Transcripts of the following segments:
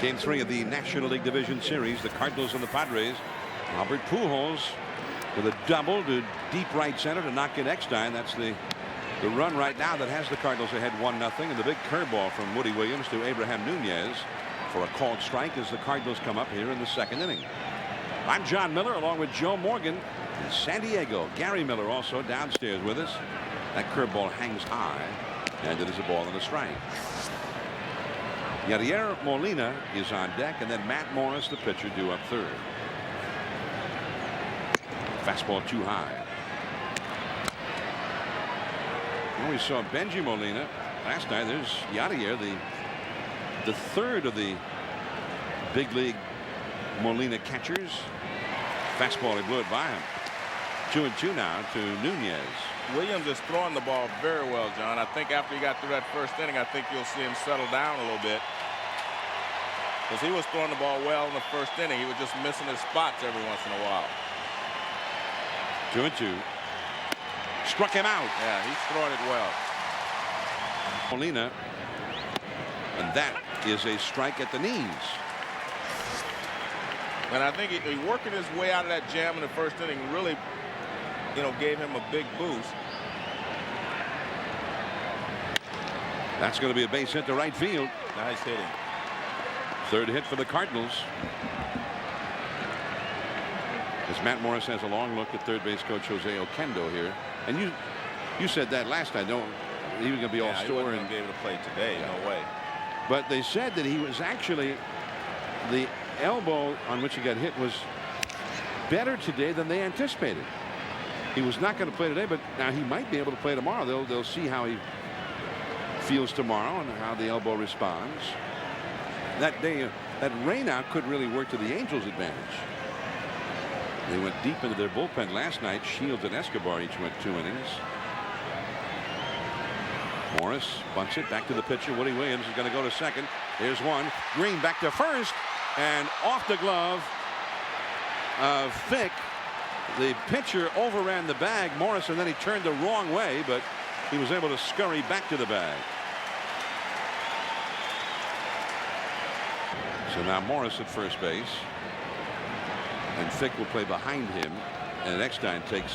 Game 3 of the National League Division Series, the Cardinals and the Padres. Albert Pujols with a double to deep right center to knock in Eckstein. That's the run right now that has the Cardinals ahead 1-0. And the big curveball from Woody Williams to Abraham Nunez for a called strike as the Cardinals come up here in the second inning. I'm John Miller along with Joe Morgan in San Diego. Gary Miller also downstairs with us. That curveball hangs high and it is a ball and a strike. Yadier Molina is on deck, and then Matt Morris, the pitcher, due up third. Fastball too high. Well, we saw Benji Molina last night. There's Yadier, the third of the big league Molina catchers. Fastball, he blew it by him. 2-2 now to Nunez. Williams is throwing the ball very well, John. I think after he got through that first inning, I think you'll see him settle down a little bit. Because he was throwing the ball well in the first inning. He was just missing his spots every once in a while. 2-2. Struck him out. Yeah, he's throwing it well. Molina. And that is a strike at the knees. And I think he working his way out of that jam in the first inning really, gave him a big boost. That's going to be a base hit to right field. Nice hitting. Third hit for the Cardinals. As Matt Morris has a long look at third base coach Jose Oquendo here. And you said that last night. No, he was going to be all He store wasn't and be able to play today. Yeah. No way. But they said that he was actually, the elbow on which he got hit was better today than they anticipated. He was not going to play today, but now he might be able to play tomorrow. They'll see how he feels tomorrow and how the elbow responds. That day, that rainout could really work to the Angels' advantage. They went deep into their bullpen last night. Shields and Escobar each went 2 innings. Morris bunts it back to the pitcher. Woody Williams is going to go to second. Here's one. Green back to first, and off the glove of Fick. The pitcher overran the bag, Morris, and then he turned the wrong way, but he was able to scurry back to the bag. So now Morris at first base, and Fick will play behind him, and Eckstein takes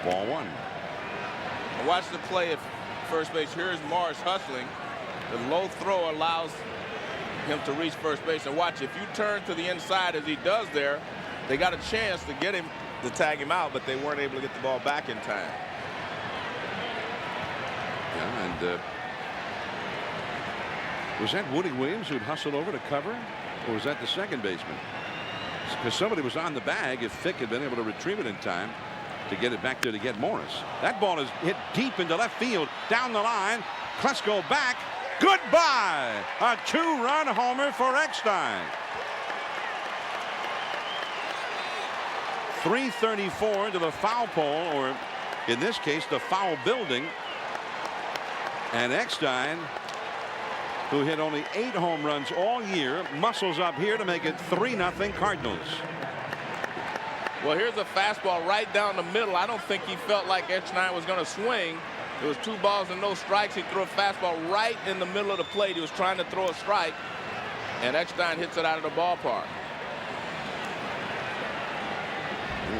ball 1. Watch the play at first base. Here's Morris hustling. The low throw allows him to reach first base, and watch, if you turn to the inside as he does there, they got a chance to get him to tag him out, but they weren't able to get the ball back in time. Yeah, and was that Woody Williams who'd hustled over to cover, or was that the second baseman? Because somebody was on the bag. If Fick had been able to retrieve it in time to get it back there to get Morris. That ball is hit deep into left field, down the line. Klesko back. Goodbye. A 2-run homer for Eckstein. 334 to the foul pole, or in this case the foul building, and Eckstein, who hit only 8 home runs all year, muscles up here to make it 3-0 Cardinals. Well, here's a fastball right down the middle. I don't think he felt like Eckstein was going to swing. It was 2 balls and no strikes. He threw a fastball right in the middle of the plate. He was trying to throw a strike, and Eckstein hits it out of the ballpark.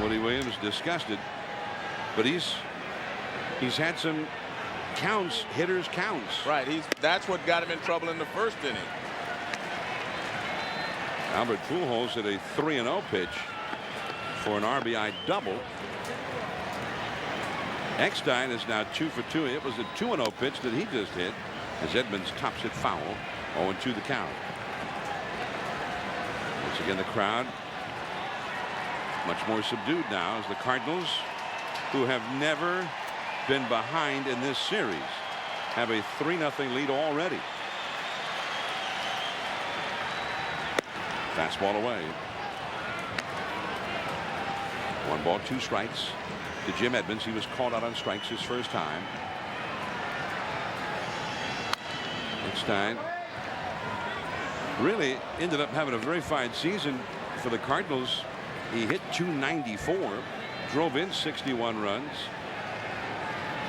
Woody Williams disgusted, but he's had some counts, hitters counts. Right, that's what got him in trouble in the first inning. Albert Pujols hit a 3-0 pitch for an RBI double. Eckstein is now 2 for 2. It was a 2-0 pitch that he just hit as Edmonds tops it foul. 0-2 the count. Once again, the crowd much more subdued now as the Cardinals, who have never been behind in this series, have a 3-0 lead already. Fastball away. 1 ball, 2 strikes to Jim Edmonds. He was called out on strikes his first time. Eckstein really ended up having a very fine season for the Cardinals. He hit .294, drove in 61 runs,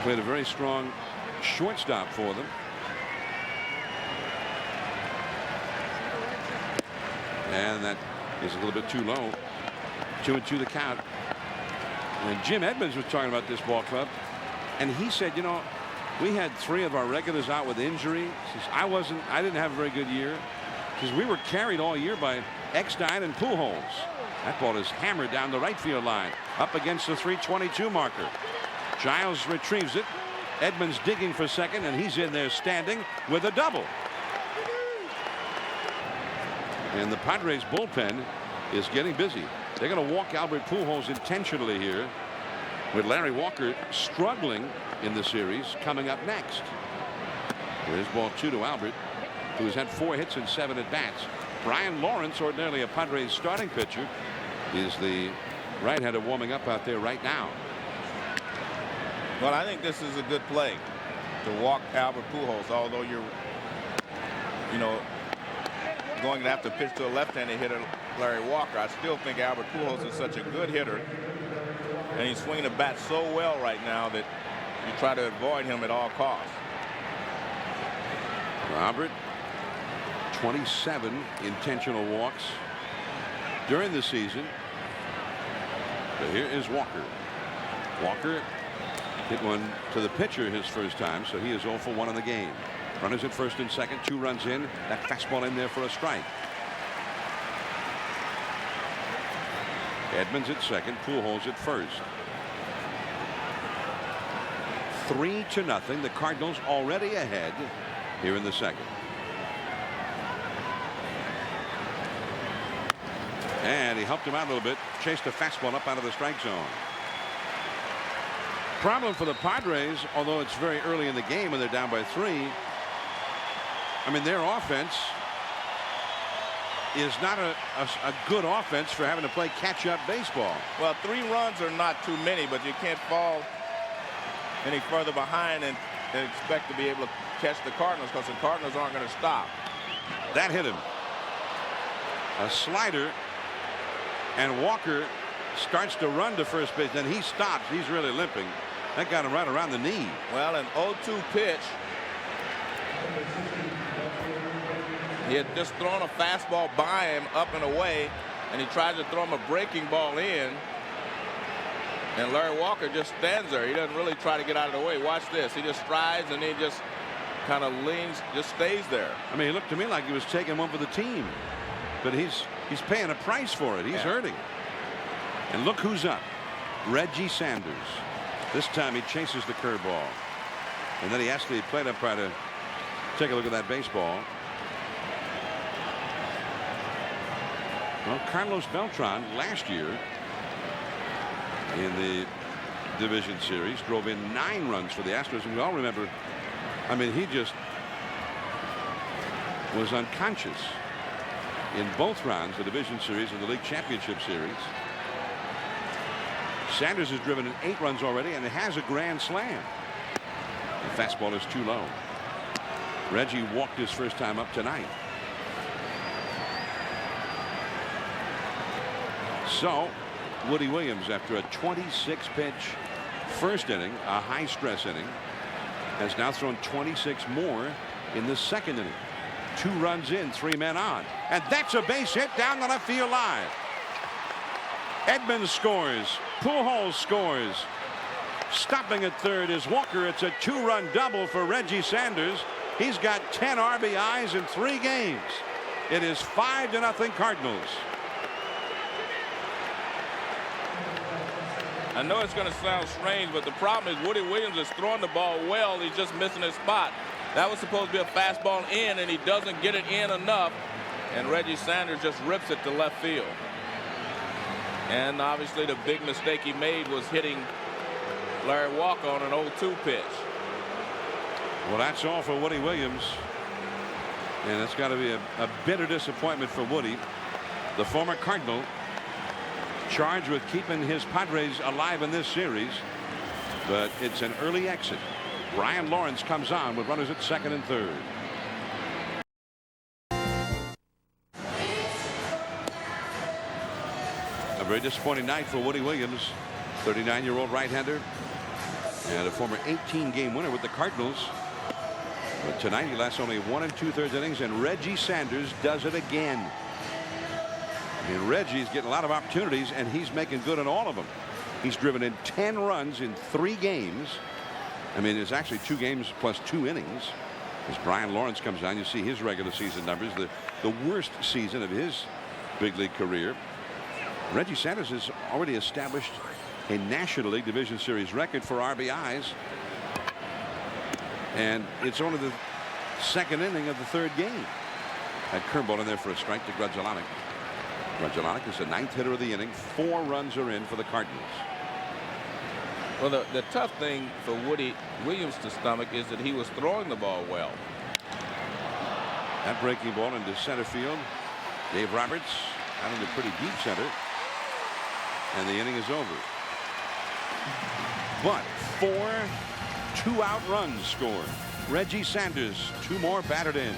played a very strong shortstop for them. And that is a little bit too low. 2-2 the count. And Jim Edmonds was talking about this ball club, and he said, you know, we had 3 of our regulars out with injury. Says, I didn't have a very good year because we were carried all year by Eckstein and Pujols. That ball is hammered down the right field line up against the 322 marker. Giles retrieves it. Edmonds digging for second, and he's in there standing with a double. And the Padres bullpen is getting busy. They're going to walk Albert Pujols intentionally here, with Larry Walker struggling in the series coming up next. There's ball 2 to Albert, who has had 4 hits and 7 at bats. Brian Lawrence, ordinarily a Padres starting pitcher, is the right-hander warming up out there right now. Well, I think this is a good play to walk Albert Pujols, although you're, going to have to pitch to a left-handed hitter, Larry Walker. I still think Albert Pujols is such a good hitter, and he's swinging the bat so well right now that you try to avoid him at all costs. Albert, 27 intentional walks during the season. But here is Walker. Walker hit one to the pitcher his first time, so he is 0 for 1 in the game. Runners at first and second, 2 runs in. That fastball in there for a strike. Edmonds at second, Pujols at first. 3-0. The Cardinals already ahead here in the second. And he helped him out a little bit, chased a fastball up out of the strike zone. Problem for the Padres, although it's very early in the game and they're down by 3. I mean, their offense is not a good offense for having to play catch-up baseball. Well, 3 runs are not too many, but you can't fall any further behind and expect to be able to catch the Cardinals, because the Cardinals aren't going to stop. That hit him. A slider, and Walker starts to run to first base. Then he stops. He's really limping. That got him right around the knee. Well, an 0-2 pitch. He had just thrown a fastball by him up and away, and he tried to throw him a breaking ball in, and Larry Walker just stands there. He doesn't really try to get out of the way. Watch this. He just strides, and he just kind of leans, just stays there. I mean, he looked to me like he was taking one for the team, but he's paying a price for it. He's hurting. And look who's up. Reggie Sanders. This time he chases the curveball, and then he asked the plate umpire to take a look at that baseball. Well, Carlos Beltran last year in the division series drove in 9 runs for the Astros, and we all remember, I mean, he just was unconscious in both rounds, the division series and the league championship series. Sanders has driven in 8 runs already, and it has a grand slam. The fastball is too low. Reggie walked his first time up tonight. So Woody Williams, after a 26-pitch first inning, a high-stress inning, has now thrown 26 more in the second inning. 2 runs in, 3 men on, and that's a base hit down the left field line. Edmonds scores. Pujols scores. Stopping at third is Walker. It's a 2-run double for Reggie Sanders. He's got 10 RBIs in 3 games. It is 5-0 Cardinals. I know it's going to sound strange, but the problem is Woody Williams is throwing the ball well. He's just missing his spot. That was supposed to be a fastball in, and he doesn't get it in enough. And Reggie Sanders just rips it to left field. And obviously the big mistake he made was hitting Larry Walker on an 0-2 pitch. Well, that's all for Woody Williams. And it's got to be a bitter disappointment for Woody, the former Cardinal, charged with keeping his Padres alive in this series. But it's an early exit. Brian Lawrence comes on with runners at second and third. A very disappointing night for Woody Williams, 39-year-old right-hander and a former 18-game winner with the Cardinals. But tonight he lasts only 1 2/3 innings, and Reggie Sanders does it again. I mean, Reggie's getting a lot of opportunities, and he's making good on all of them. He's driven in 10 runs in 3 games. I mean, it's actually 2 games plus 2 innings. As Brian Lawrence comes down, you see his regular season numbers, the worst season of his big league career. Reggie Sanders has already established a National League Division Series record for RBIs. And it's only the 2nd inning of the 3rd game. That curveball in there for a strike to Grudzelanic. Grudzelanic is the 9th hitter of the inning. 4 runs are in for the Cardinals. Well, the tough thing for Woody Williams to stomach is that he was throwing the ball well. That breaking ball into center field. Dave Roberts out into pretty deep center. And the inning is over. But 4 2-out runs scored. Reggie Sanders, 2 more batted in.